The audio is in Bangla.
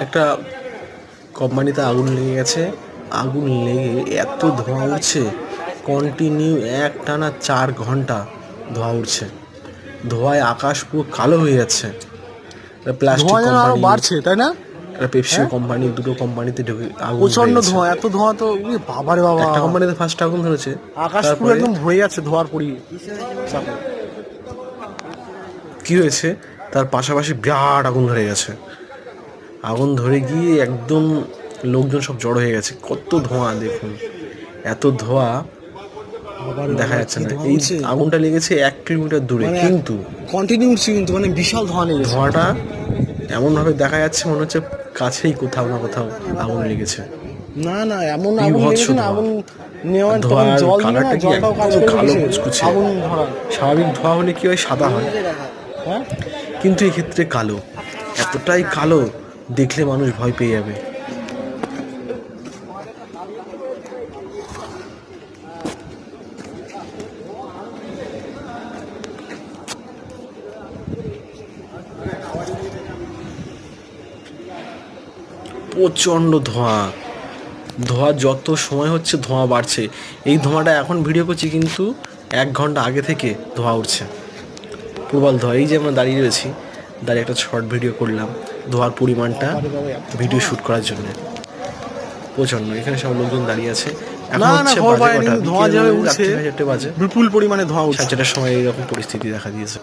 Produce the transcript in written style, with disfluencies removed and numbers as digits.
একটা কোম্পানিতে আগুন লেগে গেছে। আগুন লেগে এত ধোঁয়া উঠছে, কন্টিনিউ একটানা 4 ঘন্টা ধোঁয়া উঠছে। ধোঁয়ায় আকাশ পুরো কালো হয়ে যাচ্ছে। প্লাস্টিক ধোঁয়া যেন আরো কোম্পানি, বাড়ছে, তাই না? পেপসিও হ্যাঁ, কোম্পানি, দুটো কোম্পানিতে ঢুকে আগুন ধরে প্রচন্ড গেছে। ধোঁয়া, এত ধোঁয়া তো বাবারে বাবা। একটা কোম্পানিতে ফার্স্ট আগুন ধরেছে, আকাশ পুরো তারপরে একদম ভরে যাচ্ছে ধোঁয়ার পরি। কি হয়েছে, তার পাশাপাশি বিরাট আগুন ধরে গেছে। আগুন ধরে গিয়ে একদম লোকজন সব জড়ো হয়ে গেছে। কত ধোঁয়া দেখুন, এত ধোঁয়া দেখা যাচ্ছে না। এই আগুনটা লেগেছে 1 কিলোমিটার দূরে, মানে কিন্তু কন্টিনিউ উঠছে, কিন্তু মানে বিশাল ধোঁয়া লেগেছে। ধোঁয়াটা এমনভাবে দেখা যাচ্ছে মনে হচ্ছে কাছেই কোথাও না কোথাও আগুন লেগেছে। না না, এমন আগুন বিভৎস লেগেছে না, ধোঁয়া। আগুন নেওয়ার তখন ধোঁয়ার জল দিয়ে না, কালারটা কি জলটাও কাজ একদম করে কালো কিসে? কুচকুচে। আগুন ধরা। স্বাভাবিক ধোঁয়া হলে কি হয়, সাদা হয়, হ্যাঁ, কিন্তু এক্ষেত্রে কালো। এতটাই কালো, দেখলে মানুষ ভয় পেয়ে যাবে। প্রচণ্ড ধোঁয়া। ধোঁয়া যত সময় হচ্ছে ধোঁয়া বাড়ছে। এই ধোঁয়াটা এখন ভিডিও করছি, কিন্তু 1 ঘন্টা আগে থেকে ধোঁয়া উঠছে, প্রবল ধোঁয়া। এই যে আমরা দাঁড়িয়ে রয়েছি, দাঁড়িয়ে একটা শর্ট ভিডিও করলাম ধোঁয়ার পরিমাণটা ভিডিও শ্যুট করার জন্য। প্রচণ্ড, এখানে সব লোকজন দাঁড়িয়ে আছে। এখন না না, হচ্ছে খবর বাজে পাইনি, কটা, ধোঁয়া বিকেল যেভাবে উঠছে, 4:30 বাজে, বিপুল পরিমাণে ধোঁয়া উঠছে। 4:30টার সময় এইরকম পরিস্থিতি দেখা দিয়েছে।